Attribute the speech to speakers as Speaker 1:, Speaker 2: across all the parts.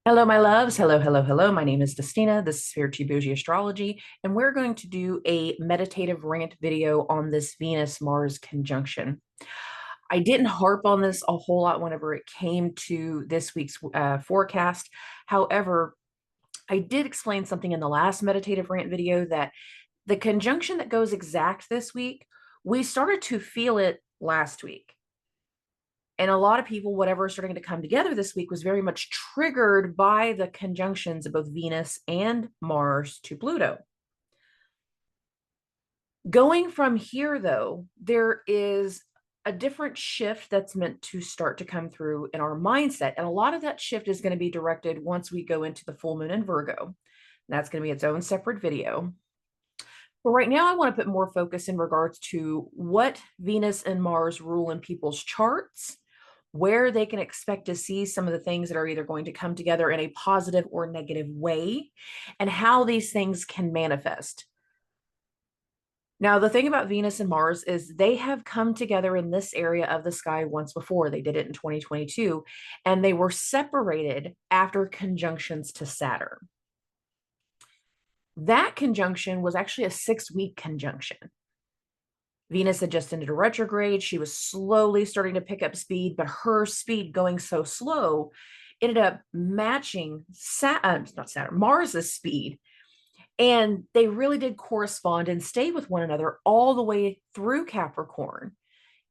Speaker 1: Hello, my loves. Hello, hello, hello. My name is Dustina. This is here to Boujee Astrology, and we're going to do a meditative rant video on this Venus-Mars conjunction. I didn't harp on this a whole lot whenever it came to this week's forecast. However, I did explain something in the last meditative rant video that the conjunction that goes exact this week, we started to feel it last week. And a lot of people, whatever is starting to come together this week was very much triggered by the conjunctions of both Venus and Mars to Pluto. Going from here, though, there is a different shift that's meant to start to come through in our mindset. And a lot of that shift is going to be directed once we go into the full moon in Virgo. That's going to be its own separate video. But right now, I want to put more focus in regards to what Venus and Mars rule in people's charts, where they can expect to see some of the things that are either going to come together in a positive or negative way, and how these things can manifest. Now, the thing about Venus and Mars is they have come together in this area of the sky once before. They did it in 2022, and they were separated after conjunctions to Saturn. That conjunction was actually a 6-week conjunction. Venus had just ended a retrograde. She was slowly starting to pick up speed, but her speed going so slow ended up matching Mars's speed. And they really did correspond and stay with one another all the way through Capricorn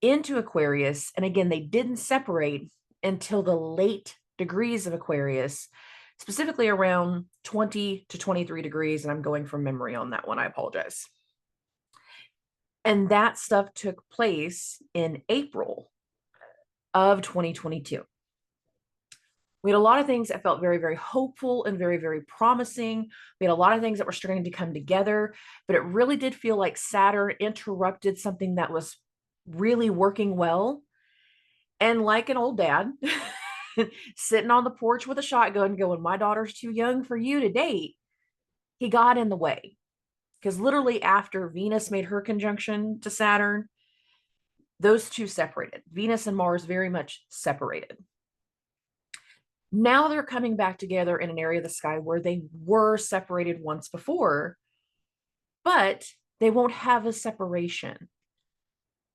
Speaker 1: into Aquarius. And again, they didn't separate until the late degrees of Aquarius, specifically around 20 to 23 degrees. And I'm going from memory on that one. I apologize. And that stuff took place in April of 2022. We had a lot of things that felt very, very hopeful and very, very promising. We had a lot of things that were starting to come together, but it really did feel like Saturn interrupted something that was really working well. And like an old dad, sitting on the porch with a shotgun going, my daughter's too young for you to date, he got in the way. Because literally after Venus made her conjunction to Saturn, those two separated. Venus and Mars very much separated. Now they're coming back together in an area of the sky where they were separated once before, but they won't have a separation.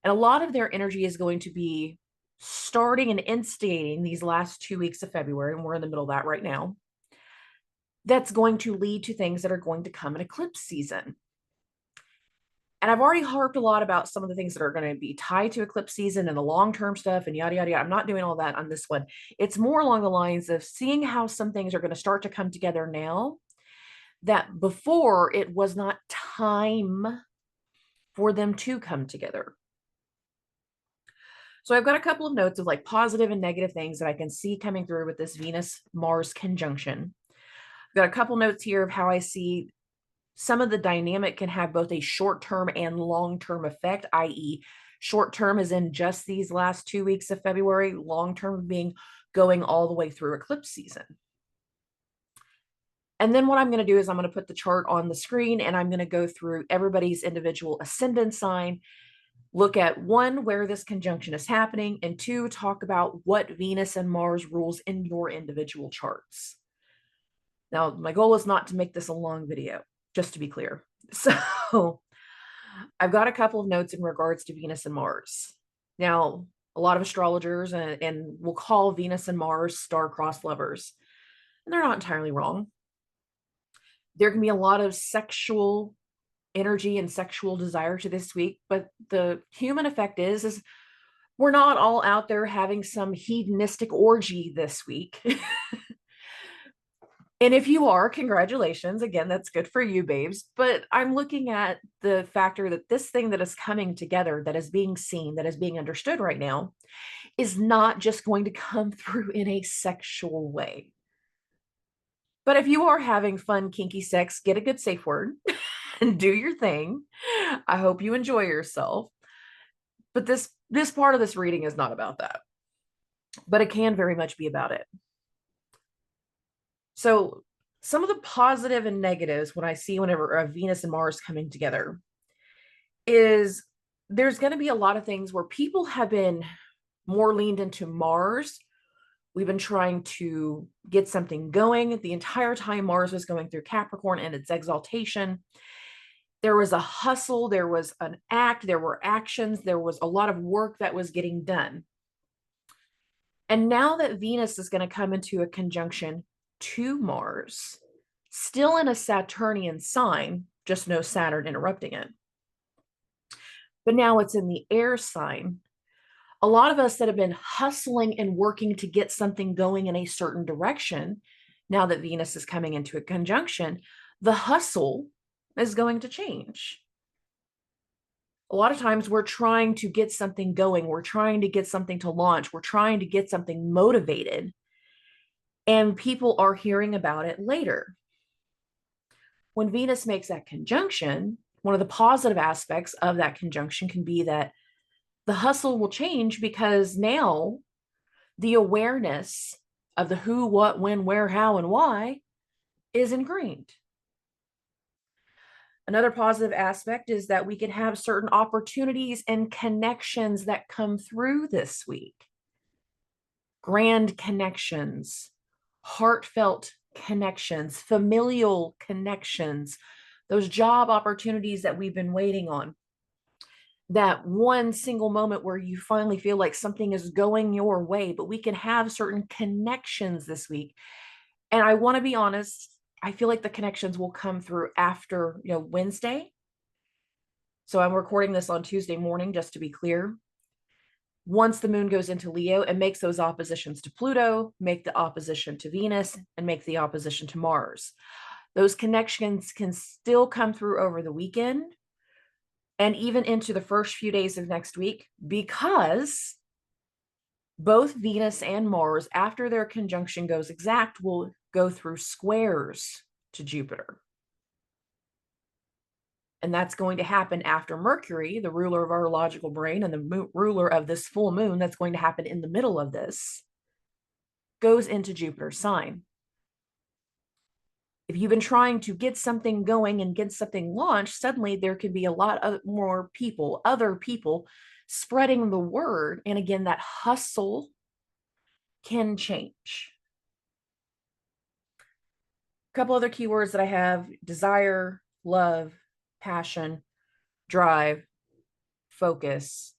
Speaker 1: And a lot of their energy is going to be starting and instigating these last 2 weeks of February, and we're in the middle of that right now. That's going to lead to things that are going to come in eclipse season. And I've already harped a lot about some of the things that are going to be tied to eclipse season and the long-term stuff and yada, yada, yada. I'm not doing all that on this one. It's more along the lines of seeing how some things are going to start to come together now that before it was not time for them to come together. So I've got a couple of notes of like positive and negative things that I can see coming through with this Venus-Mars conjunction. I've got a couple notes here of how I see some of the dynamic can have both a short-term and long-term effect, i.e. short-term is in just these last 2 weeks of February, long-term being going all the way through eclipse season. And then what I'm going to do is I'm going to put the chart on the screen and I'm going to go through everybody's individual ascendant sign, look at 1, where this conjunction is happening, and 2, talk about what Venus and Mars rules in your individual charts. Now, my goal is not to make this a long video, just to be clear. So I've got a couple of notes in regards to Venus and Mars. Now, a lot of astrologers and will call Venus and Mars star-crossed lovers, and they're not entirely wrong. There can be a lot of sexual energy and sexual desire to this week, but the human effect is we're not all out there having some hedonistic orgy this week. And if you are, congratulations. Again, that's good for you, babes. But I'm looking at the factor that this thing that is coming together, that is being seen, that is being understood right now, is not just going to come through in a sexual way. But if you are having fun, kinky sex, get a good safe word and do your thing. I hope you enjoy yourself. But this part of this reading is not about that. But it can very much be about it. So some of the positive and negatives when I see whenever Venus and Mars coming together is there's going to be a lot of things where people have been more leaned into Mars We've been trying to get something going. The entire time Mars was going through Capricorn and its exaltation, there was a hustle, there was an act, there were actions, there was a lot of work that was getting done. And now that Venus is going to come into a conjunction to Mars, still in a Saturnian sign, just no Saturn interrupting it. But now it's in the air sign. A lot of us that have been hustling and working to get something going in a certain direction, now that Venus is coming into a conjunction, the hustle is going to change. A lot of times we're trying to get something going. We're trying to get something to launch. We're trying to get something motivated. And people are hearing about it later. When Venus makes that conjunction, one of the positive aspects of that conjunction can be that the hustle will change because now the awareness of the who, what, when, where, how, and why is ingrained. Another positive aspect is that we can have certain opportunities and connections that come through this week. Grand connections, heartfelt connections, familial connections, those job opportunities that we've been waiting on. That one single moment where you finally feel like something is going your way, but we can have certain connections this week. And I want to be honest, I feel like the connections will come through after, Wednesday. So I'm recording this on Tuesday morning, just to be clear. Once the moon goes into Leo and makes those oppositions to Pluto, make the opposition to Venus, and make the opposition to Mars. Those connections can still come through over the weekend and even into the first few days of next week, because both Venus and Mars, after their conjunction goes exact, will go through squares to Jupiter. And that's going to happen after Mercury, the ruler of our logical brain and the ruler of this full moon that's going to happen in the middle of this, goes into Jupiter's sign. If you've been trying to get something going and get something launched, suddenly there can be a lot of more people, other people spreading the word. And again, that hustle can change. A couple other keywords that I have: desire, love, passion, drive, focus.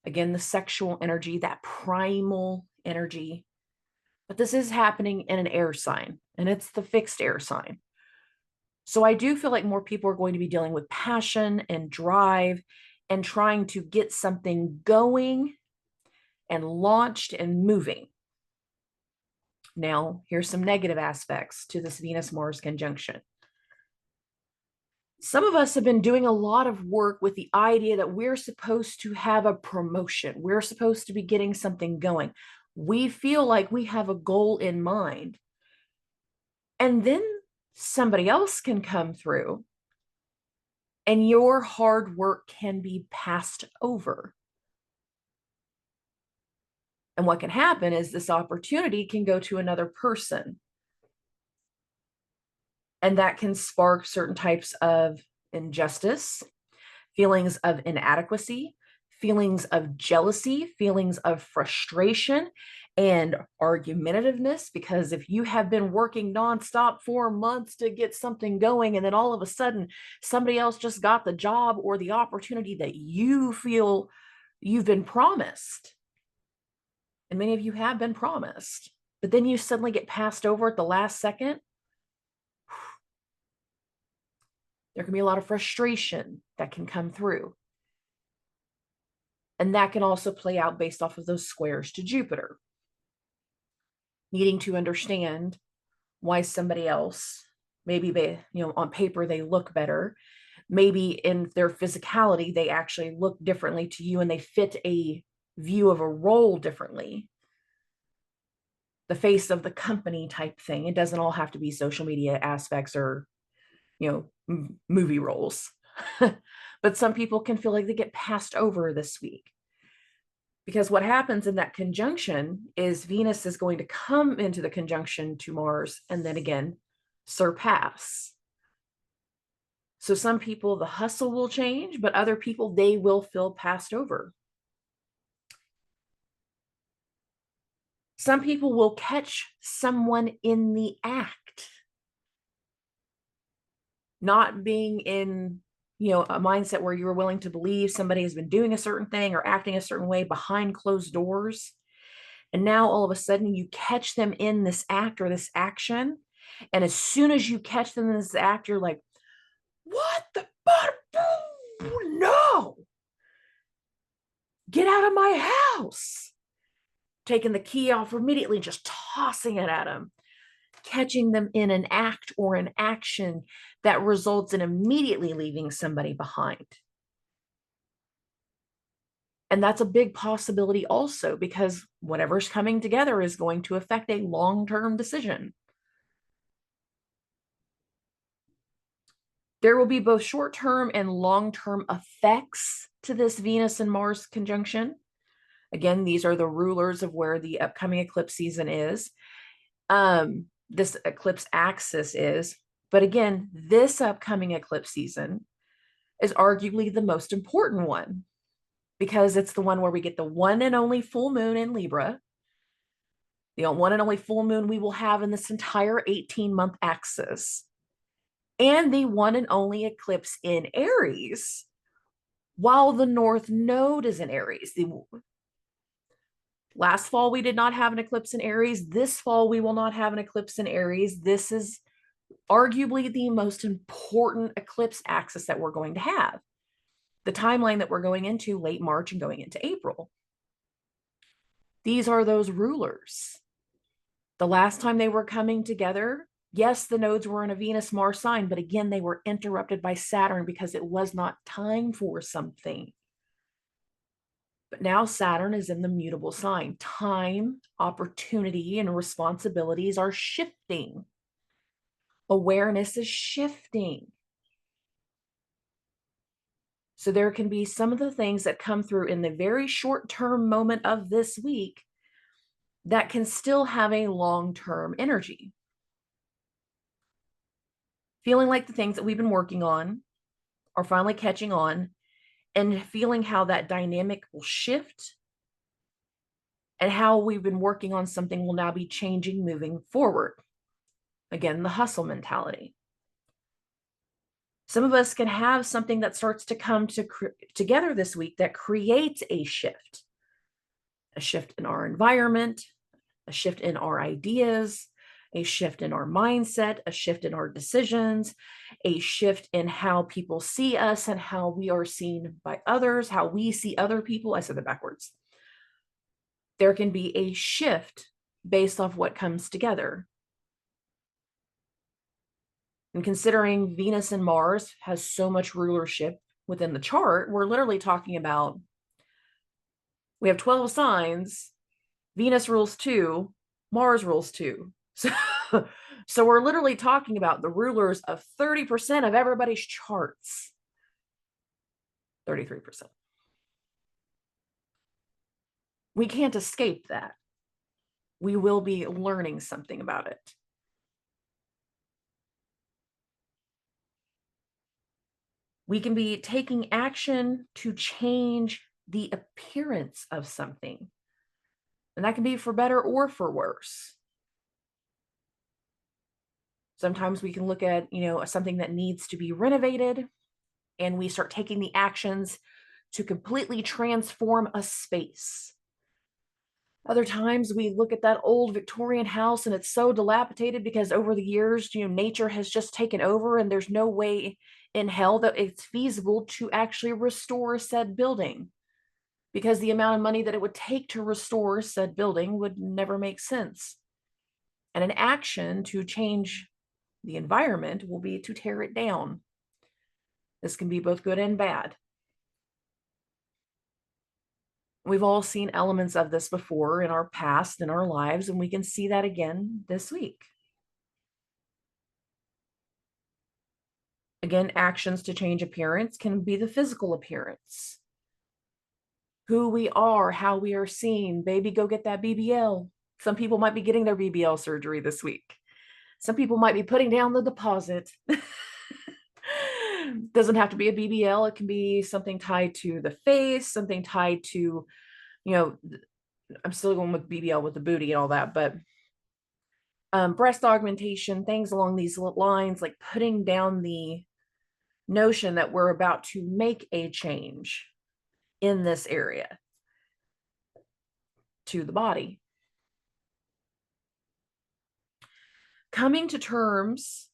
Speaker 1: Again, the sexual energy, that primal energy. But this is happening in an air sign, and it's the fixed air sign. So I do feel like more people are going to be dealing with passion and drive and trying to get something going and launched and moving. Now, here's some negative aspects to this Venus-Mars conjunction. Some of us have been doing a lot of work with the idea that we're supposed to have a promotion. We're supposed to be getting something going. We feel like we have a goal in mind. And then somebody else can come through and your hard work can be passed over. And what can happen is this opportunity can go to another person. And that can spark certain types of injustice, feelings of inadequacy, feelings of jealousy, feelings of frustration, and argumentativeness. Because if you have been working nonstop for months to get something going, and then all of a sudden somebody else just got the job or the opportunity that you feel you've been promised, and many of you have been promised, but then you suddenly get passed over at the last second, there can be a lot of frustration that can come through. And that can also play out based off of those squares to Jupiter. Needing to understand why somebody else, maybe they, on paper they look better, maybe in their physicality they actually look differently to you and they fit a view of a role differently. The face of the company type thing. It doesn't all have to be social media aspects or movie roles. But some people can feel like they get passed over this week, because what happens in that conjunction is Venus is going to come into the conjunction to Mars and then again surpass. So some people, the hustle will change, but other people, they will feel passed over. Some people will catch someone in the act, not being in, a mindset where you're willing to believe somebody has been doing a certain thing or acting a certain way behind closed doors. And now all of a sudden you catch them in this act or this action. And as soon as you catch them in this act, you're like, what the no, get out of my house. Taking the key off immediately, just tossing it at them, catching them in an act or an action that results in immediately leaving somebody behind. And that's a big possibility also, because whatever's coming together is going to affect a long-term decision. There will be both short-term and long-term effects to this Venus and Mars conjunction. Again, these are the rulers of where the upcoming eclipse season is. This eclipse axis is. But again, this upcoming eclipse season is arguably the most important one, because it's the one where we get the one and only full moon in Libra, the one and only full moon we will have in this entire 18-month axis, and the one and only eclipse in Aries, while the North Node is in Aries. Last fall, we did not have an eclipse in Aries. This fall, we will not have an eclipse in Aries. This is arguably the most important eclipse axis that we're going to have. The timeline that we're going into late March and going into April. These are those rulers. The last time they were coming together, yes, the nodes were in a Venus-Mars sign, but again, they were interrupted by Saturn because it was not time for something. But now Saturn is in the mutable sign. Time, opportunity, and responsibilities are shifting. Awareness is shifting. So there can be some of the things that come through in the very short-term moment of this week that can still have a long-term energy. Feeling like the things that we've been working on are finally catching on, and feeling how that dynamic will shift and how we've been working on something will now be changing moving forward. Again, the hustle mentality. Some of us can have something that starts to come together this week that creates a shift in our environment, a shift in our ideas, a shift in our mindset, a shift in our decisions, a shift in how people see us and how we are seen by others, how we see other people. I said that backwards. There can be a shift based off what comes together. And considering Venus and Mars has so much rulership within the chart, we're literally talking about, we have 12 signs, Venus rules 2, Mars rules 2. So we're literally talking about the rulers of 30% of everybody's charts. 33%. We can't escape that. We will be learning something about it. We can be taking action to change the appearance of something. And that can be for better or for worse. Sometimes we can look at, something that needs to be renovated, and we start taking the actions to completely transform a space. Other times we look at that old Victorian house and it's so dilapidated because over the years, nature has just taken over, and there's no way in hell that it's feasible to actually restore said building, because the amount of money that it would take to restore said building would never make sense. And an action to change the environment will be to tear it down. This can be both good and bad. We've all seen elements of this before in our past, in our lives, and we can see that again this week. Again, actions to change appearance can be the physical appearance. Who we are, how we are seen. Baby, go get that BBL. Some people might be getting their BBL surgery this week. Some people might be putting down the deposit. Doesn't have to be a BBL. It can be something tied to the face, something tied to, I'm still going with BBL with the booty and all that, but breast augmentation, things along these lines, like putting down the notion that we're about to make a change in this area to the body. Coming to terms,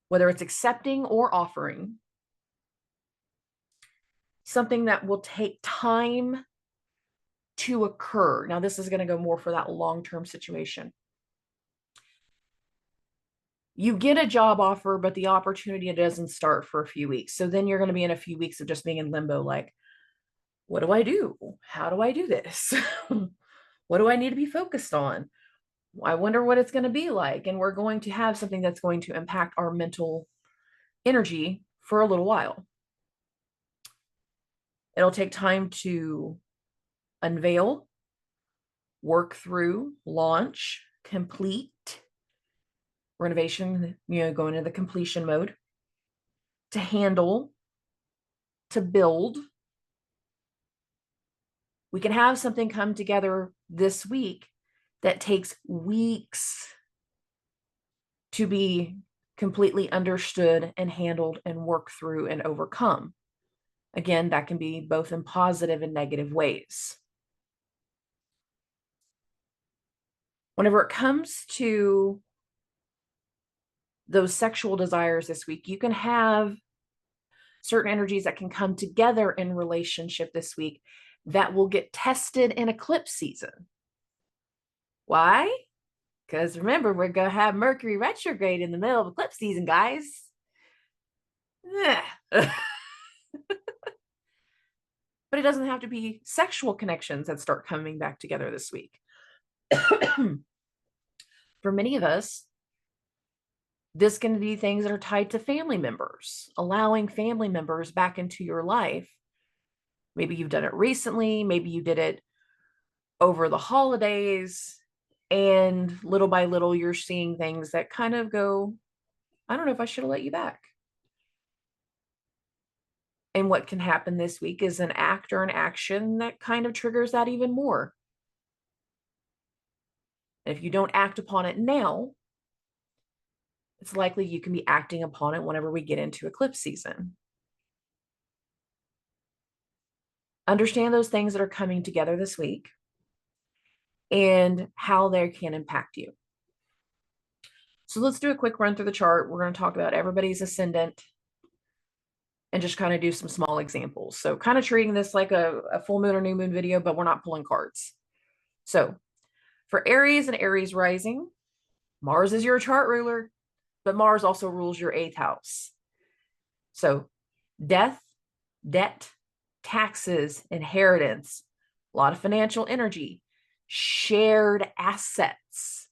Speaker 1: whether it's accepting or offering, something that will take time to occur. Now, this is going to go more for that long-term situation. You get a job offer, but the opportunity doesn't start for a few weeks. So then you're going to be in a few weeks of just being in limbo, like, what do I do? How do I do this? What do I need to be focused on? I wonder what it's going to be like. And we're going to have something that's going to impact our mental energy for a little while. It'll take time to unveil, work through, launch, complete, renovation, go into the completion mode, to handle, to build. We can have something come together this week that takes weeks to be completely understood and handled and worked through and overcome. Again, that can be both in positive and negative ways. Whenever it comes to those sexual desires this week, you can have certain energies that can come together in relationship this week that will get tested in eclipse season. Why? Because remember, we're going to have Mercury retrograde in the middle of eclipse season, guys. But it doesn't have to be sexual connections that start coming back together this week. For many of us, this can be things that are tied to family members, allowing family members back into your life. Maybe you've done it recently, maybe you did it over the holidays, and little by little, you're seeing things that kind of go, I don't know if I should have let you back. And what can happen this week is an act or an action that kind of triggers that even more. If you don't act upon it now, it's likely you can be acting upon it whenever we get into eclipse season. Understand those things that are coming together this week and how they can impact you. So let's do a quick run through the chart. We're going to talk about everybody's ascendant and just kind of do some small examples. So kind of treating this like a full moon or new moon video, but we're not pulling cards. So for Aries and Aries rising, Mars is your chart ruler, but Mars also rules your 8th house. So death, debt, taxes, inheritance, a lot of financial energy, shared assets.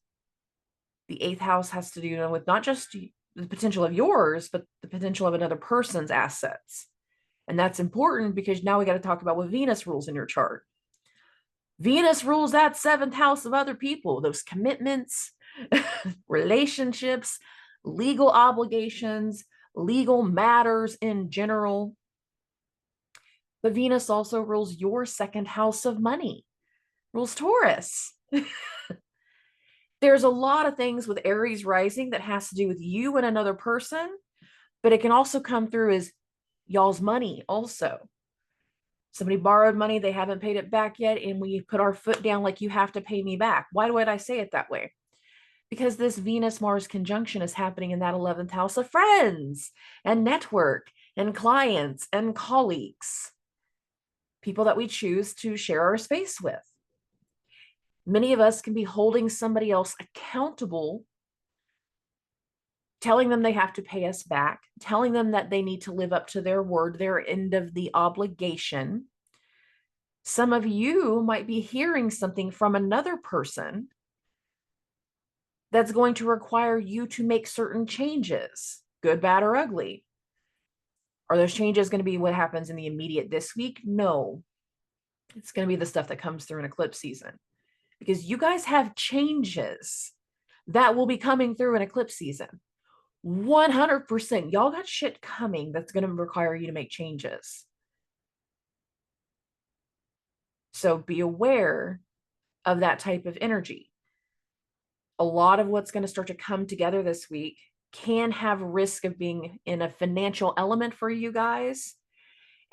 Speaker 1: The 8th house has to do with not just the potential of yours, but the potential of another person's assets. And that's important because now we got to talk about what Venus rules in your chart. Venus rules that 7th house of other people, those commitments, relationships, legal obligations, legal matters in general. But Venus also rules your 2nd house of money, rules Taurus. There's a lot of things with Aries rising that has to do with you and another person, but it can also come through as y'all's money also. Somebody borrowed money, they haven't paid it back yet, and we put our foot down like, you have to pay me back. Why would I say it that way? Because this Venus-Mars conjunction is happening in that 11th house of friends and network and clients and colleagues, people that we choose to share our space with. Many of us can be holding somebody else accountable, telling them they have to pay us back, telling them that they need to live up to their word, their end of the obligation. Some of you might be hearing something from another person that's going to require you to make certain changes, good, bad, or ugly. Are those changes going to be what happens in the immediate this week? No. It's going to be the stuff that comes through in eclipse season, because you guys have changes that will be coming through in eclipse season. 100%. Y'all got shit coming that's going to require you to make changes. So be aware of that type of energy. A lot of what's going to start to come together this week can have risk of being in a financial element for you guys.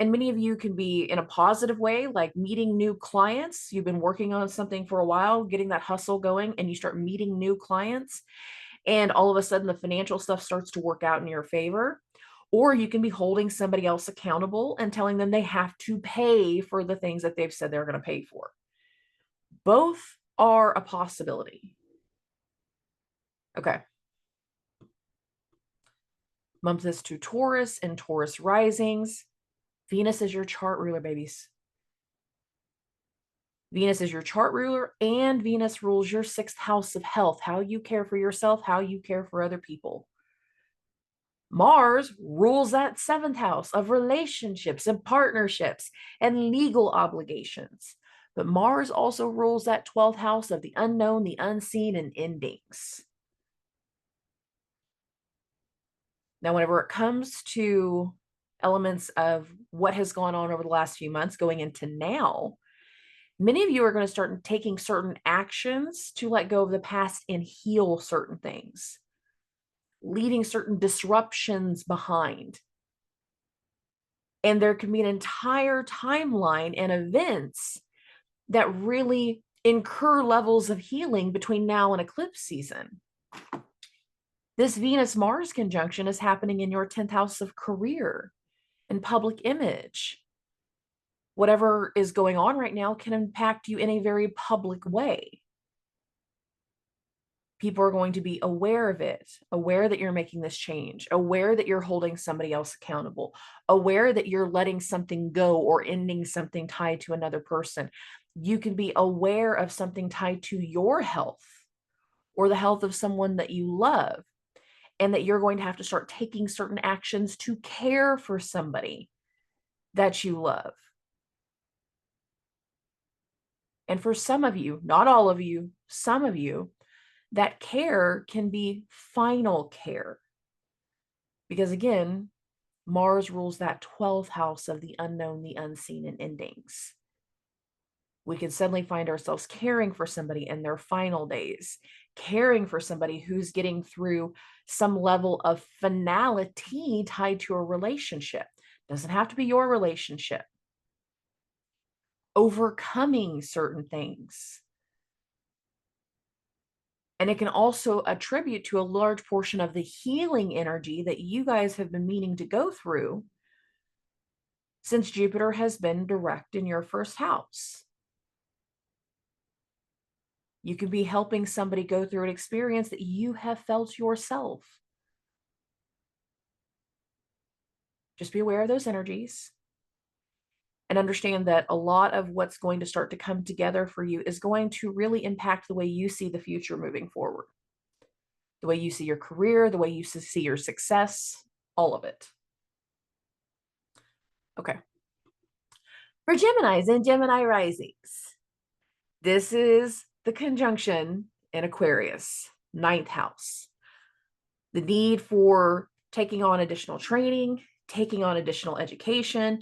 Speaker 1: And many of you can be in a positive way, like meeting new clients. You've been working on something for a while, getting that hustle going, and you start meeting new clients. And all of a sudden, the financial stuff starts to work out in your favor. Or you can be holding somebody else accountable and telling them they have to pay for the things that they've said they're going to pay for. Both are a possibility. Okay. Month is to Taurus and Taurus risings. Venus is your chart ruler, babies. Venus is your chart ruler, and Venus rules your 6th house of health, how you care for yourself, how you care for other people. Mars rules that 7th house of relationships and partnerships and legal obligations. But Mars also rules that 12th house of the unknown, the unseen, and endings. Now, whenever it comes to elements of what has gone on over the last few months going into now, many of you are going to start taking certain actions to let go of the past and heal certain things, leaving certain disruptions behind. And there can be an entire timeline and events that really incur levels of healing between now and eclipse season. This Venus-Mars conjunction is happening in your 10th house of career and public image. Whatever is going on right now can impact you in a very public way. People are going to be aware of it, aware that you're making this change, aware that you're holding somebody else accountable, aware that you're letting something go or ending something tied to another person. You can be aware of something tied to your health or the health of someone that you love, and that you're going to have to start taking certain actions to care for somebody that you love. And for some of you, not all of you, some of you, that care can be final care. Because again, Mars rules that 12th house of the unknown, the unseen, and endings. We can suddenly find ourselves caring for somebody in their final days, caring for somebody who's getting through some level of finality tied to a relationship. Doesn't have to be your relationship. Overcoming certain things. And it can also attribute to a large portion of the healing energy that you guys have been meaning to go through since Jupiter has been direct in your 1st house. You could be helping somebody go through an experience that you have felt yourself. Just be aware of those energies and understand that a lot of what's going to start to come together for you is going to really impact the way you see the future moving forward, the way you see your career, the way you see your success, all of it. Okay. For Geminis and Gemini risings, this is the conjunction in Aquarius, 9th house. The need for taking on additional training, taking on additional education,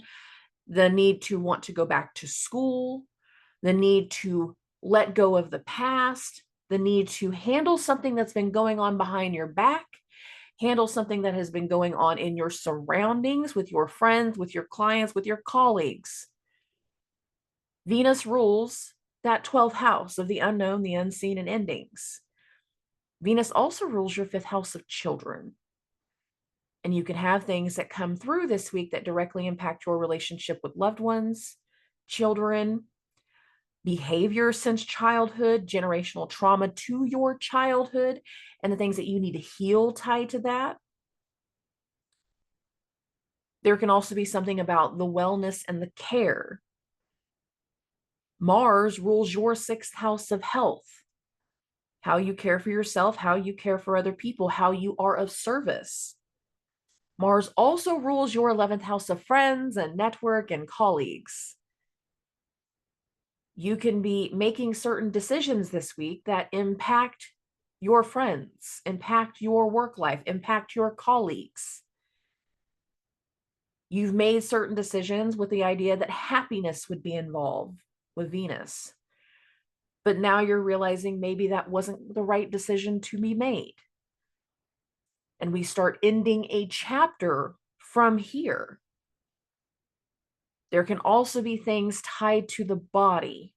Speaker 1: the need to want to go back to school, the need to let go of the past, the need to handle something that's been going on behind your back, handle something that has been going on in your surroundings, with your friends, with your clients, with your colleagues. Venus rules that 12th house of the unknown, the unseen, and endings. Venus also rules your 5th house of children. And you can have things that come through this week that directly impact your relationship with loved ones, children, behavior since childhood, generational trauma to your childhood, and the things that you need to heal tied to that. There can also be something about the wellness and the care. Mars rules your 6th house of health, how you care for yourself, how you care for other people, how you are of service. Mars also rules your 11th house of friends and network and colleagues. You can be making certain decisions this week that impact your friends, impact your work life, impact your colleagues. You've made certain decisions with the idea that happiness would be involved with Venus. But now you're realizing maybe that wasn't the right decision to be made. And we start ending a chapter from here. There can also be things tied to the body.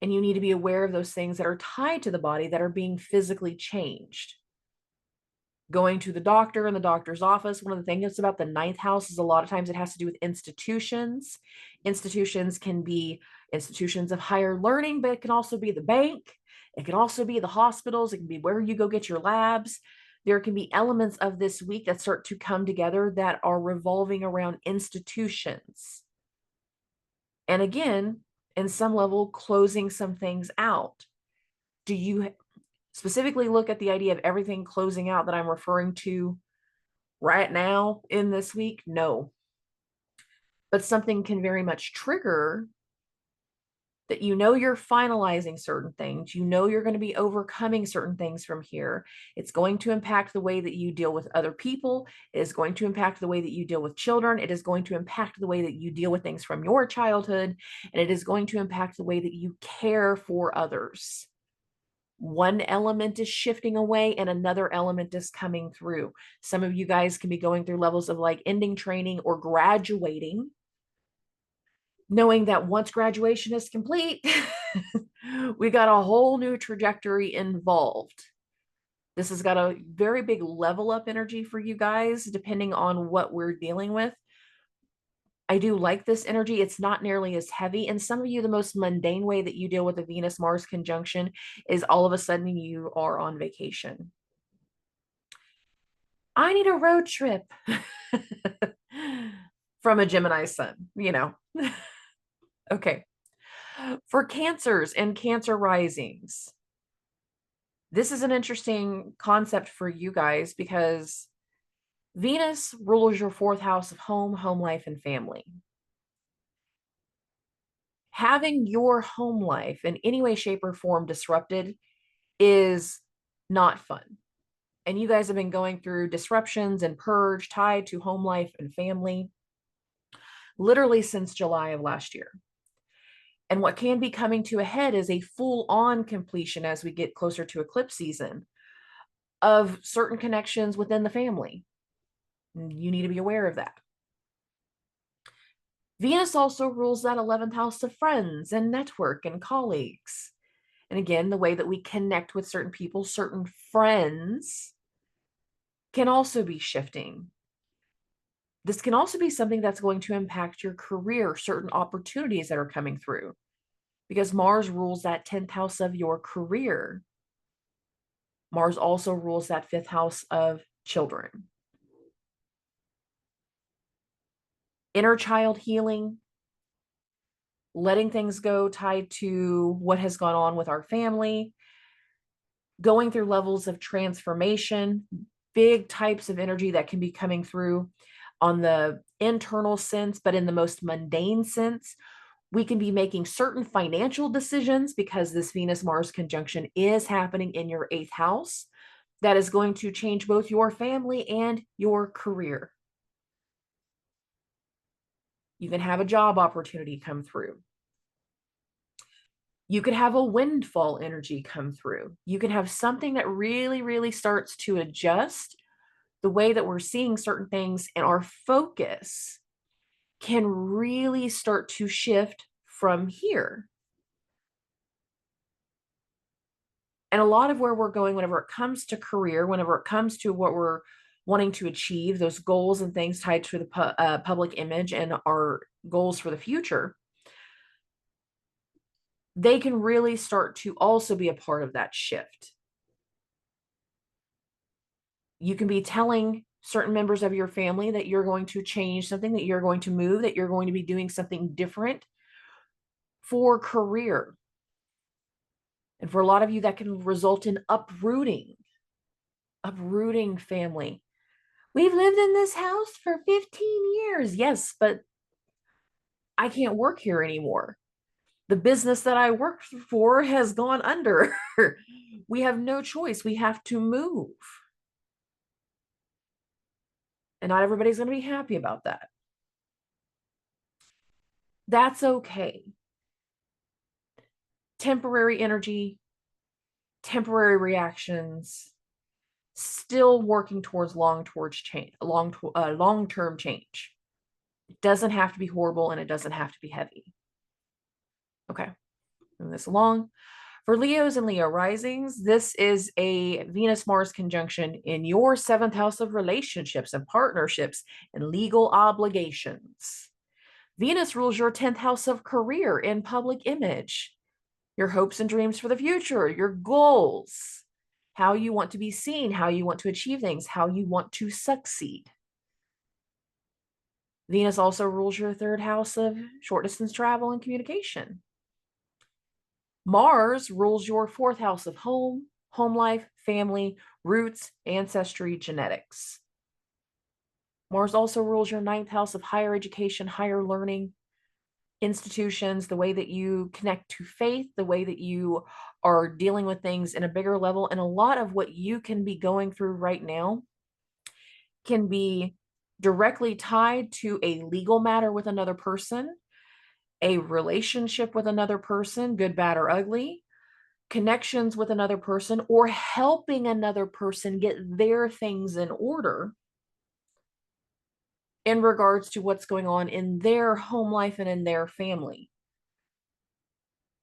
Speaker 1: And you need to be aware of those things that are tied to the body that are being physically changed. Going to the doctor in the doctor's office. One of the things about the ninth house is a lot of times it has to do with institutions. Institutions can be institutions of higher learning, but it can also be the bank. It can also be the hospitals. It can be where you go get your labs. There can be elements of this week that start to come together that are revolving around institutions. And again, in some level, closing some things out. Do you specifically look at the idea of everything closing out that I'm referring to right now in this week? No. But something can very much trigger that you're finalizing certain things. You're going to be overcoming certain things from here. It's going to impact the way that you deal with other people. It is going to impact the way that you deal with children. It is going to impact the way that you deal with things from your childhood. And it is going to impact the way that you care for others. One element is shifting away and another element is coming through. Some of you guys can be going through levels of like ending training or graduating, knowing that once graduation is complete, we got a whole new trajectory involved. This has got a very big level up energy for you guys, depending on what we're dealing with. I do like this energy. It's not nearly as heavy. And some of you, the most mundane way that you deal with a Venus-Mars conjunction is all of a sudden you are on vacation. I need a road trip from a Gemini sun, Okay. For Cancers and Cancer risings, this is an interesting concept for you guys because Venus rules your fourth house of home life, and family. Having your home life in any way, shape, or form disrupted is not fun. And you guys have been going through disruptions and purge tied to home life and family literally since July of last year. And what can be coming to a head is a full-on completion as we get closer to eclipse season of certain connections within the family. You need to be aware of that. Venus also rules that 11th house of friends and network and colleagues. And again, the way that we connect with certain people, certain friends, can also be shifting. This can also be something that's going to impact your career, certain opportunities that are coming through, because Mars rules that 10th house of your career. Mars also rules that 5th house of children. Inner child healing, letting things go tied to what has gone on with our family, going through levels of transformation, big types of energy that can be coming through on the internal sense, but in the most mundane sense. We can be making certain financial decisions because this Venus-Mars conjunction is happening in your 8th house. That is going to change both your family and your career. You can have a job opportunity come through. You could have a windfall energy come through. You can have something that really, really starts to adjust the way that we're seeing certain things, and our focus can really start to shift from here. And a lot of where we're going, whenever it comes to career, whenever it comes to what we're wanting to achieve, those goals and things tied to the public image and our goals for the future, they can really start to also be a part of that shift. You can be telling certain members of your family that you're going to change something, that you're going to move, that you're going to be doing something different for career. And for a lot of you, that can result in uprooting family. We've lived in this house for 15 years. Yes, but I can't work here anymore. The business that I worked for has gone under. We have no choice. We have to move. And not everybody's going to be happy about that. That's okay. temporary energy, temporary reactions, still working towards long-term change. It doesn't have to be horrible and it doesn't have to be heavy. Okay, moving this along. For Leos and Leo risings, this is a Venus-Mars conjunction in your 7th house of relationships and partnerships and legal obligations. Venus rules your 10th house of career and public image, your hopes and dreams for the future, your goals, how you want to be seen, how you want to achieve things, how you want to succeed. Venus also rules your 3rd house of short distance travel and communication. Mars rules your 4th house of home life, family, roots, ancestry, genetics. Mars also rules your 9th house of higher education, higher learning, institutions, the way that you connect to faith, the way that you are dealing with things in a bigger level. And a lot of what you can be going through right now can be directly tied to a legal matter with another person, a relationship with another person, good, bad, or ugly, connections with another person, or helping another person get their things in order in regards to what's going on in their home life and in their family.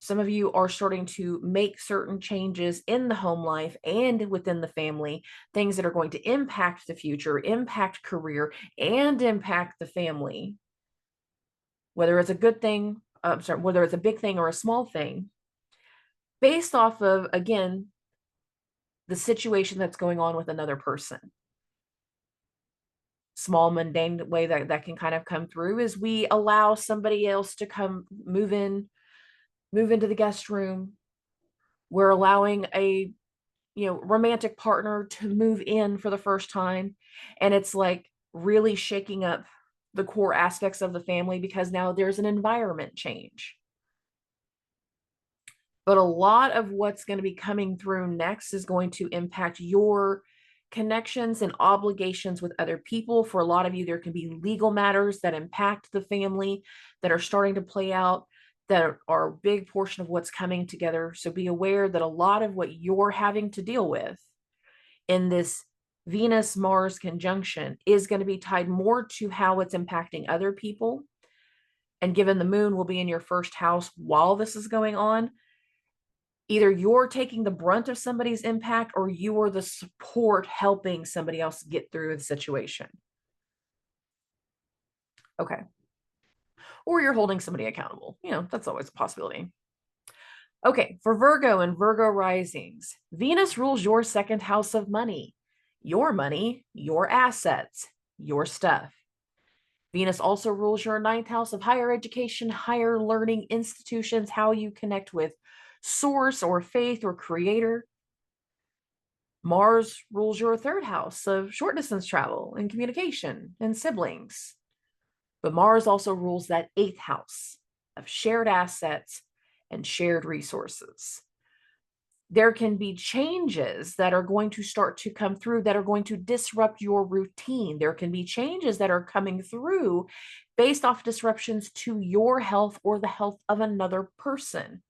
Speaker 1: Some of you are starting to make certain changes in the home life and within the family, things that are going to impact the future, impact career, and impact the family. Whether it's a good thing, whether it's a big thing or a small thing, based off of, again, the situation that's going on with another person. Small mundane way that can kind of come through is we allow somebody else to come move into the guest room. We're allowing a romantic partner to move in for the first time, and it's like really shaking up the core aspects of the family because now there's an environment change. But a lot of what's going to be coming through next is going to impact your connections and obligations with other people. For a lot of you, there can be legal matters that impact the family that are starting to play out, that are a big portion of what's coming together. So be aware that a lot of what you're having to deal with in this Venus-Mars conjunction is going to be tied more to how it's impacting other people. And given the moon will be in your 1st house while this is going on, either you're taking the brunt of somebody's impact or you are the support helping somebody else get through the situation. Okay. Or you're holding somebody accountable. That's always a possibility. Okay, for Virgo and Virgo risings, Venus rules your 2nd house of money, your assets, your stuff. Venus also rules your 9th house of higher education, higher learning institutions, how you connect with source or faith or creator. Mars rules your 3rd house of short distance travel and communication and siblings. But Mars also rules that 8th house of shared assets and shared resources. There can be changes that are going to start to come through that are going to disrupt your routine. There can be changes that are coming through based off disruptions to your health or the health of another person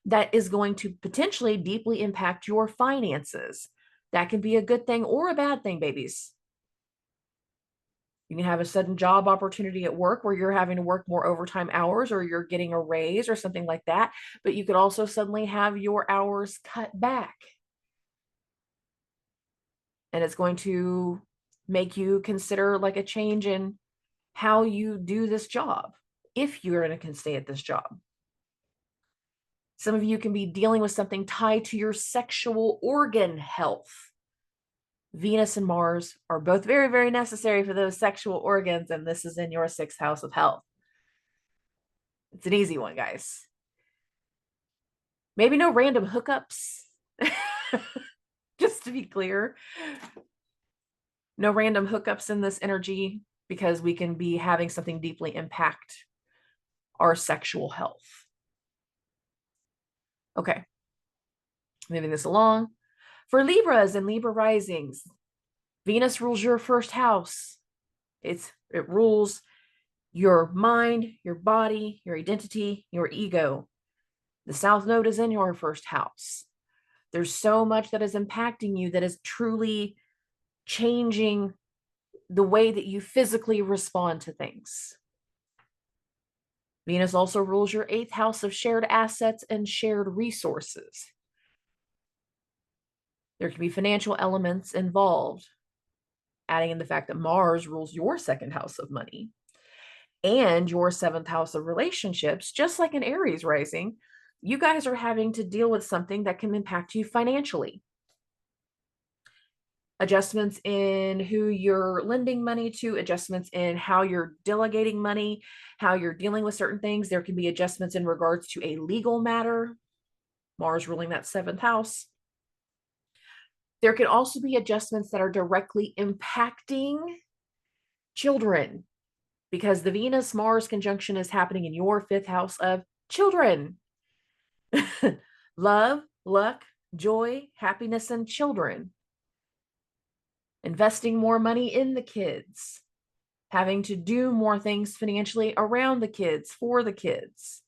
Speaker 1: that is going to potentially deeply impact your finances. That can be a good thing or a bad thing, babies. You can have a sudden job opportunity at work where you're having to work more overtime hours or you're getting a raise or something like that. But you could also suddenly have your hours cut back. And it's going to make you consider like a change in how you do this job, if you're going to stay at this job. Some of you can be dealing with something tied to your sexual organ health. Venus and Mars are both very, very necessary for those sexual organs, and this is in your 6th house of health. It's an easy one, guys. Maybe no random hookups. Just to be clear, no random hookups in this energy, because we can be having something deeply impact our sexual health. Okay, moving this along. For Libras and Libra risings, Venus rules your 1st house. It rules your mind, your body, your identity, your ego. The South Node is in your first house. There's so much that is impacting you that is truly changing the way that you physically respond to things. Venus also rules your 8th house of shared assets and shared resources. There can be financial elements involved, adding in the fact that Mars rules your 2nd house of money and your 7th house of relationships. Just like an Aries rising, you guys are having to deal with something that can impact you financially. Adjustments in who you're lending money to, adjustments in how you're delegating money, how you're dealing with certain things. There can be adjustments in regards to a legal matter, Mars ruling that 7th house. There can also be adjustments that are directly impacting children, because the Venus-Mars conjunction is happening in your 5th house of children. Love, luck, joy, happiness, and children. Investing more money in the kids, having to do more things financially around the kids, for the kids.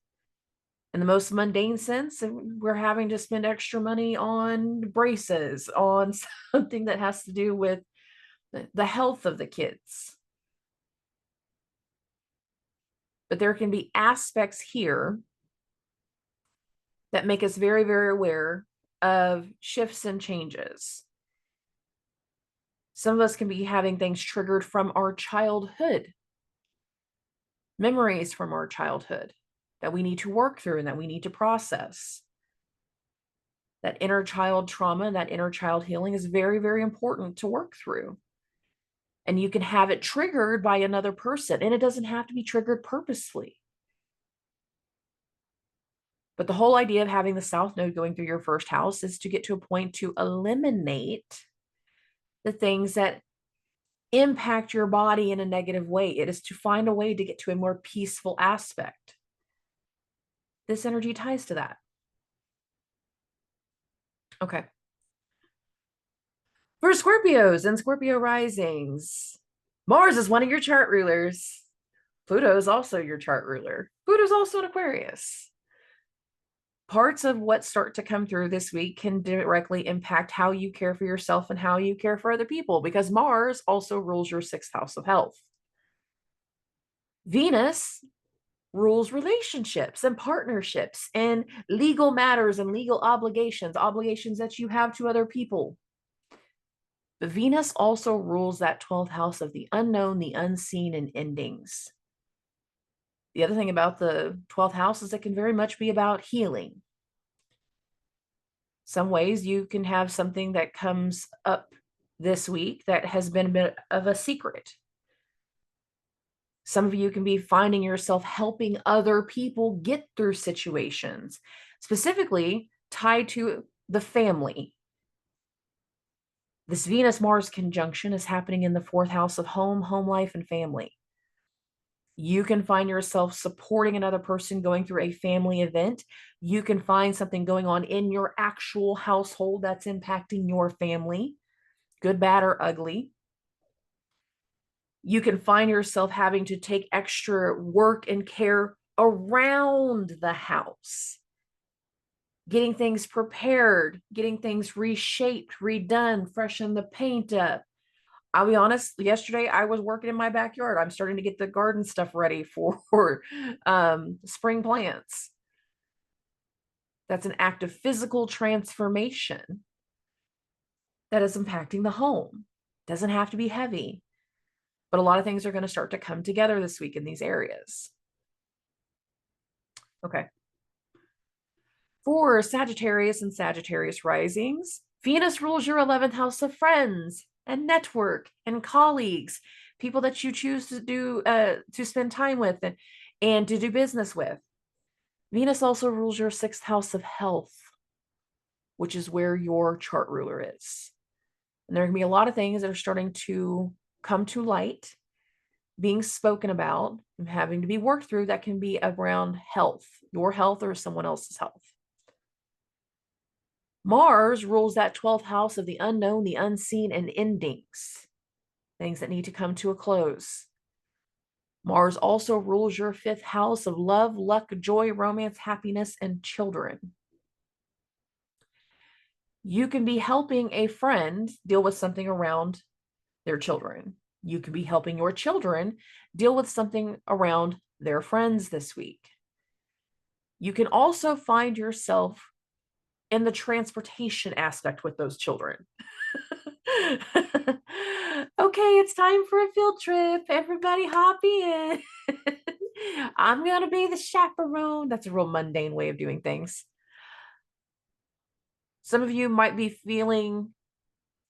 Speaker 1: In the most mundane sense, we're having to spend extra money on braces, on something that has to do with the health of the kids. But there can be aspects here that make us very, very aware of shifts and changes. Some of us can be having things triggered from our childhood, memories from our childhood that we need to work through and that we need to process. That inner child trauma, that inner child healing is very, very important to work through. And you can have it triggered by another person, and it doesn't have to be triggered purposefully. But the whole idea of having the South Node going through your first house is to get to a point to eliminate the things that impact your body in a negative way. It is to find a way to get to a more peaceful aspect. This energy ties to that. Okay. For Scorpios and Scorpio risings, Mars is one of your chart rulers. Pluto is also your chart ruler. Pluto's also an Aquarius. Parts of what start to come through this week can directly impact how you care for yourself and how you care for other people, because Mars also rules your 6th house of health. Venus rules relationships and partnerships and legal matters and legal obligations that you have to other people. But Venus also rules that 12th house of the unknown, the unseen, and endings. The other thing about the 12th house is it can very much be about healing. Some ways you can have something that comes up this week that has been a bit of a secret. Some of you can be finding yourself helping other people get through situations, specifically tied to the family. This Venus-Mars conjunction is happening in the 4th house of home, home life, and family. You can find yourself supporting another person going through a family event. You can find something going on in your actual household that's impacting your family, good, bad, or ugly. You can find yourself having to take extra work and care around the house, getting things prepared, getting things reshaped, redone, freshen the paint up. I'll be honest, yesterday I was working in my backyard. I'm starting to get the garden stuff ready for spring plants. That's an act of physical transformation that is impacting the home. Doesn't have to be heavy, but a lot of things are going to start to come together this week in these areas. Okay. For Sagittarius and Sagittarius risings, Venus rules your 11th house of friends and network and colleagues, people that you choose to do to spend time with and to do business with. Venus also rules your 6th house of health, which is where your chart ruler is. And there can be a lot of things that are starting to come to light, being spoken about, and having to be worked through that can be around health, your health or someone else's health. Mars rules that 12th house of the unknown, the unseen, and endings, things that need to come to a close. Mars also rules your 5th house of love, luck, joy, romance, happiness, and children. You can be helping a friend deal with something around their children. You could be helping your children deal with something around their friends this week. You can also find yourself in the transportation aspect with those children. Okay, it's time for a field trip. Everybody hop in. I'm going to be the chaperone. That's a real mundane way of doing things. Some of you might be feeling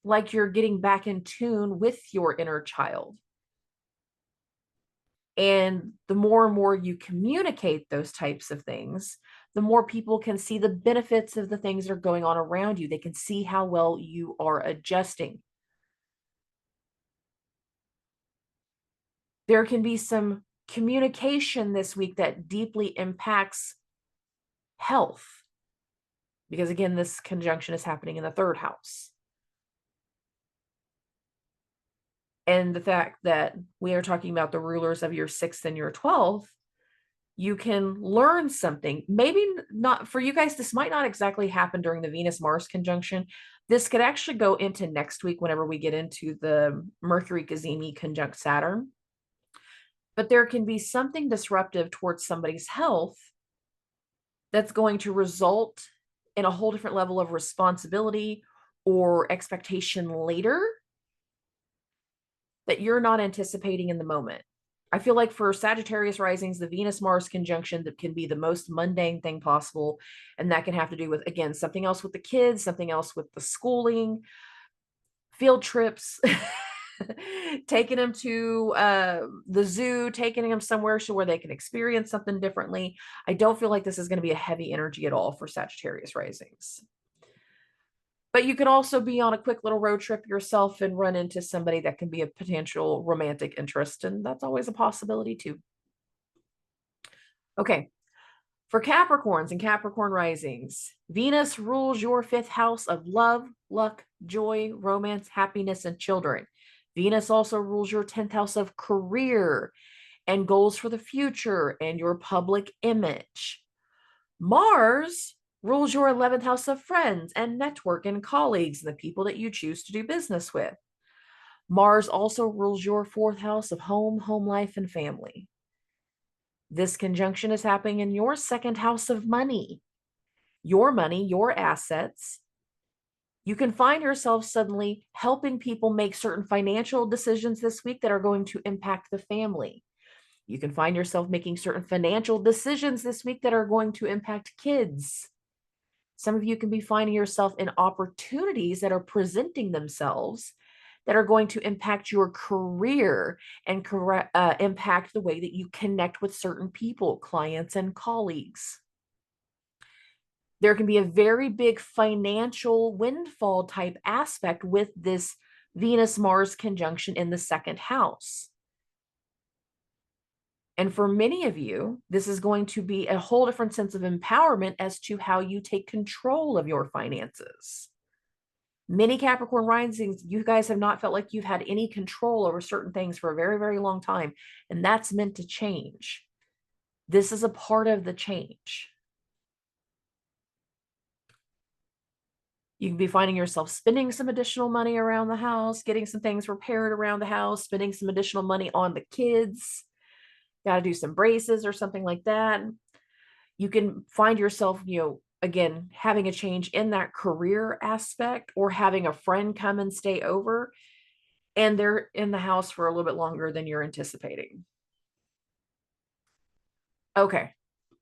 Speaker 1: like you're getting back in tune with your inner child. And the more and more you communicate those types of things, the more people can see the benefits of the things that are going on around you. They can see how well you are adjusting. There can be some communication this week that deeply impacts health. Because again, this conjunction is happening in the 3rd house. And the fact that we are talking about the rulers of your 6th and your 12th, you can learn something. Maybe not for you guys, this might not exactly happen during the Venus-Mars conjunction. This could actually go into next week whenever we get into the Mercury-Cazimi conjunct Saturn. But there can be something disruptive towards somebody's health that's going to result in a whole different level of responsibility or expectation later that you're not anticipating in the moment. I feel like for Sagittarius risings, the Venus-Mars conjunction that can be the most mundane thing possible. And that can have to do with, again, something else with the kids, something else with the schooling, field trips, taking them to the zoo, taking them somewhere so where they can experience something differently. I don't feel like this is going to be a heavy energy at all for Sagittarius risings. But you can also be on a quick little road trip yourself and run into somebody that can be a potential romantic interest. And that's always a possibility too. Okay. For Capricorns and Capricorn risings, Venus rules your 5th house of love, luck, joy, romance, happiness, and children. Venus also rules your 10th house of career and goals for the future and your public image. Mars rules your 11th house of friends and network and colleagues and the people that you choose to do business with. Mars also rules your 4th house of home, home life, and family. This conjunction is happening in your 2nd house of money, your assets. You can find yourself suddenly helping people make certain financial decisions this week that are going to impact the family. You can find yourself making certain financial decisions this week that are going to impact kids. Some of you can be finding yourself in opportunities that are presenting themselves that are going to impact your career and impact the way that you connect with certain people, clients, and colleagues. There can be a very big financial windfall type aspect with this Venus-Mars conjunction in the 2nd house. And for many of you, this is going to be a whole different sense of empowerment as to how you take control of your finances. Many Capricorn risings, you guys have not felt like you've had any control over certain things for a very, very long time. And that's meant to change. This is a part of the change. You can be finding yourself spending some additional money around the house, getting some things repaired around the house, spending some additional money on the kids. Got to do some braces or something like that. You can find yourself, again, having a change in that career aspect or having a friend come and stay over and they're in the house for a little bit longer than you're anticipating. Okay,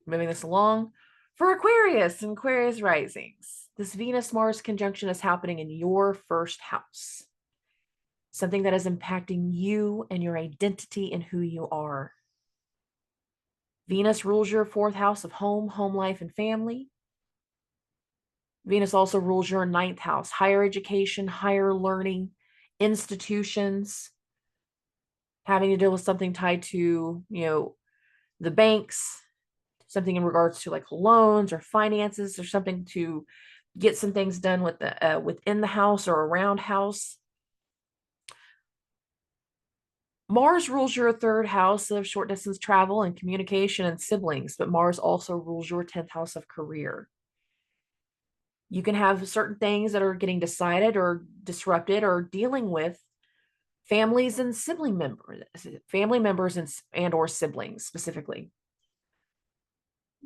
Speaker 1: moving this along. For Aquarius and Aquarius risings, this Venus-Mars conjunction is happening in your 1st house. Something that is impacting you and your identity and who you are. Venus rules your 4th house of home, home life, and family. Venus also rules your 9th house, higher education, higher learning, institutions, having to deal with something tied to, the banks, something in regards to like loans or finances or something to get some things done with the within the house or around house. Mars rules your third house of short distance travel and communication and siblings, but Mars also rules your 10th house of career. You can have certain things that are getting decided or disrupted or dealing with families and family members and or siblings specifically.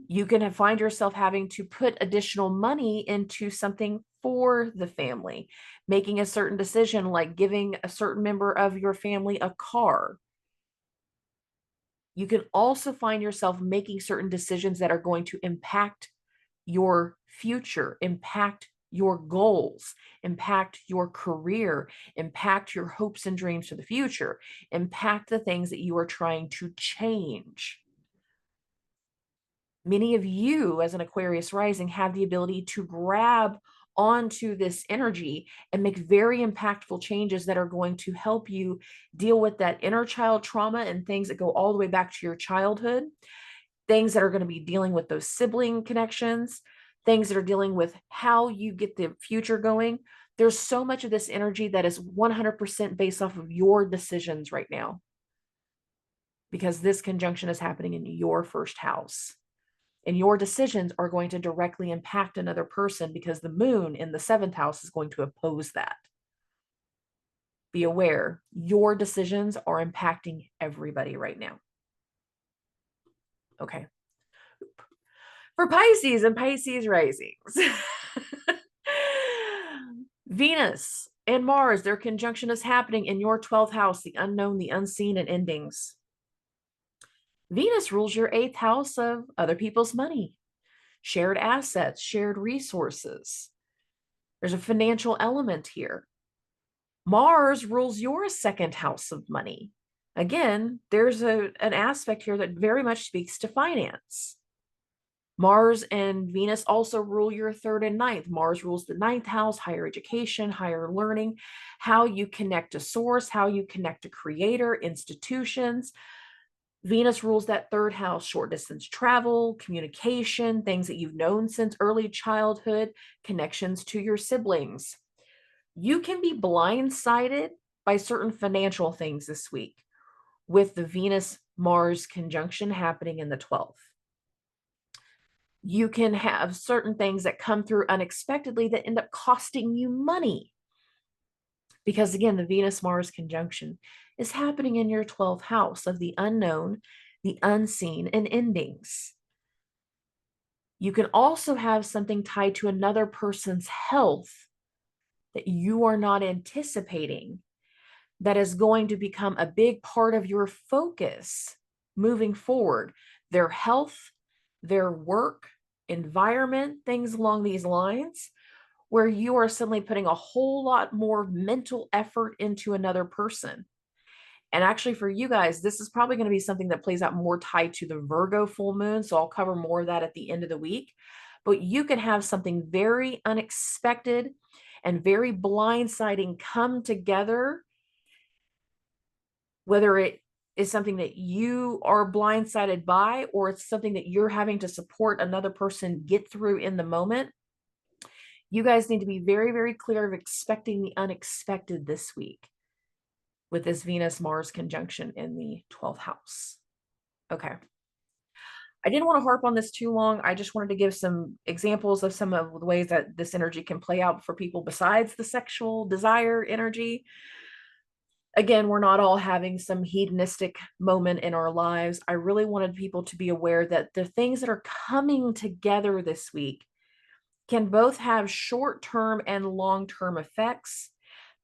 Speaker 1: You can find yourself having to put additional money into something for the family, making a certain decision like giving a certain member of your family a car. You can also find yourself making certain decisions that are going to impact your future, impact your goals, impact your career, impact your hopes and dreams for the future, impact the things that you are trying to change. Many of you as an Aquarius rising have the ability to grab onto this energy and make very impactful changes that are going to help you deal with that inner child trauma and things that go all the way back to your childhood, things that are going to be dealing with those sibling connections, things that are dealing with how you get the future going. There's so much of this energy that is 100% based off of your decisions right now, because this conjunction is happening in your first house. And your decisions are going to directly impact another person because the moon in the 7th house is going to oppose that. Be aware, your decisions are impacting everybody right now. Okay. For Pisces and Pisces risings, Venus and Mars, their conjunction is happening in your 12th house, the unknown, the unseen, and endings. Venus rules your 8th house of other people's money, shared assets, shared resources. There's a financial element here. Mars rules your 2nd house of money. Again, there's an aspect here that very much speaks to finance. Mars and Venus also rule your 3rd and 9th. Mars rules the 9th house, higher education, higher learning, how you connect to source, how you connect to creator, institutions. Venus rules that 3rd house, short distance travel, communication, things that you've known since early childhood, connections to your siblings. You can be blindsided by certain financial things this week with the Venus-Mars conjunction happening in the 12th. You can have certain things that come through unexpectedly that end up costing you money. Because again, the Venus-Mars conjunction is happening in your 12th house of the unknown, the unseen, and endings. You can also have something tied to another person's health that you are not anticipating that is going to become a big part of your focus moving forward. Their health, their work, environment, things along these lines, where you are suddenly putting a whole lot more mental effort into another person. And actually for you guys, this is probably going to be something that plays out more tied to the Virgo full moon. So I'll cover more of that at the end of the week. But you can have something very unexpected and very blindsiding come together, whether it is something that you are blindsided by, or it's something that you're having to support another person get through in the moment. You guys need to be very, very clear of expecting the unexpected this week with this Venus-Mars conjunction in the 12th house. Okay. I didn't want to harp on this too long. I just wanted to give some examples of some of the ways that this energy can play out for people besides the sexual desire energy. Again, we're not all having some hedonistic moment in our lives. I really wanted people to be aware that the things that are coming together this week can both have short-term and long-term effects.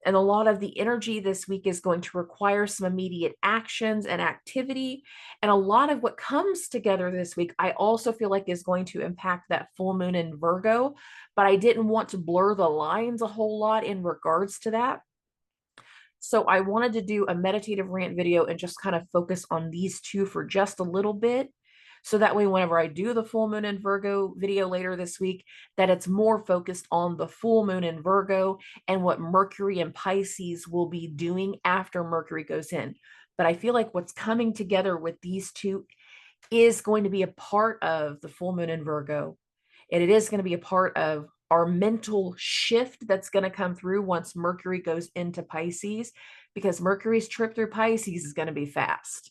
Speaker 1: And a lot of the energy this week is going to require some immediate actions and activity. And a lot of what comes together this week, I also feel like is going to impact that full moon in Virgo, but I didn't want to blur the lines a whole lot in regards to that. So I wanted to do a meditative rant video and just kind of focus on these two for just a little bit. So that way, whenever I do the full moon in Virgo video later this week, that it's more focused on the full moon in Virgo and what Mercury and Pisces will be doing after Mercury goes in. But I feel like what's coming together with these two is going to be a part of the full moon in Virgo. And it is going to be a part of our mental shift that's going to come through once Mercury goes into Pisces, because Mercury's trip through Pisces is going to be fast.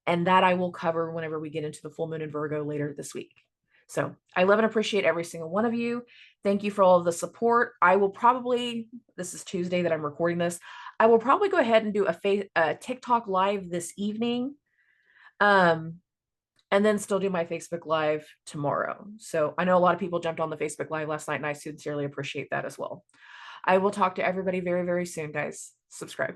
Speaker 1: And that I will cover whenever we get into the full moon in Virgo later this week. So I love and appreciate every single one of you. Thank you for all of the support. I will probably, this is Tuesday that I'm recording this, I will probably go ahead and do a TikTok live this evening. And then still do my Facebook Live tomorrow. So I know a lot of people jumped on the Facebook Live last night, and I sincerely appreciate that as well. I will talk to everybody very, very soon, guys. Subscribe.